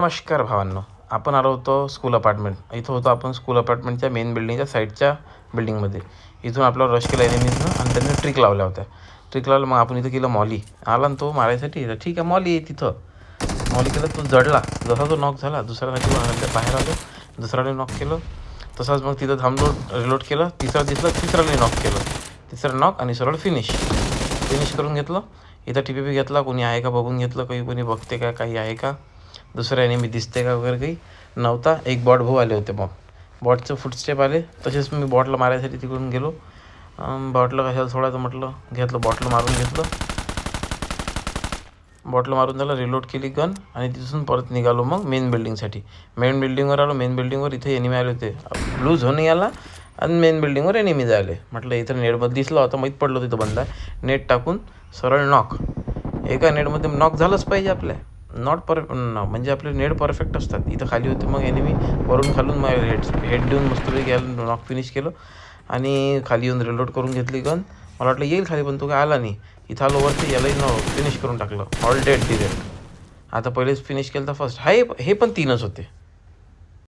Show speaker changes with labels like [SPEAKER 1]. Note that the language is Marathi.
[SPEAKER 1] नमस्कार भावांनो, आपण आलो होतो स्कूल अपार्टमेंट. इथं होतो आपण स्कूल अपार्टमेंटच्या मेन बिल्डिंगच्या साईडच्या बिल्डिंगमध्ये. इथून आपल्याला रश केला एनिमीजनं आणि त्यांनी ट्रिक लावल्या होत्या. ट्रिक लावलं, मग आपण इथं केलं मॉली. आला ना तो मारायसाठी, तर ठीक आहे मॉली आहे तिथं. मॉली केलं, तो जडला. जसा तो नॉक झाला, दुसऱ्यासाठी बाहेर आलो, दुसऱ्याने नॉक केलं. तसाच मग तिथं थांबलो, रिलोड केलं. तिसरा दिसला, तिसऱ्याने नॉक केलं. तिसरं नॉक आणि सरळ फिनिश करून घेतलं. इथं TPP घेतला, कोणी आहे का बघून घेतलं, कोणी बघते का, काही आहे का, दुसऱ्या मी दिसते का वगैरे काही नव्हता. एक बॉट भाऊ आले होते. मग बॉटचं फुटस्टेप आले, तसेच मी बॉटला मारायसाठी तिकडून गेलो. बॉटला कशाला सोडायचं म्हटलं, घेतलं बॉटलं मारून घेतलं. बॉटल मारून झालं, रिलोड केली गन आणि तिथून परत निघालो मग मेन बिल्डिंगसाठी. मेन बिल्डिंगवर आलो. मेन बिल्डिंगवर इथे एनिमी आले होते. ब्लू झोनही आला आणि मेन बिल्डिंगवर एनिमी झाले. म्हटलं इथं नेटमध्ये दिसला होता, माहीत पडलं तिथं बंद आहे. नेट टाकून सरळ नॉक. एका नेटमध्ये नॉक झालंच पाहिजे आपल्या. म्हणजे आपले नेट परफेक्ट असतात. इथं खाली होते मग एनिमी, वरून खालून मग हेड देऊन मस्तपैकी यायला नॉक फिनिश केलं आणि खाली येऊन रिलोड करून घेतली गन. मला वाटलं येईल खाली, पण तो काय आला नाही. इथं आलो वरती, यालाही फिनिश करून टाकलं. All dead direct. आता पहिलेच फिनिश केलं तर फर्स्ट. हे पण 3च होते.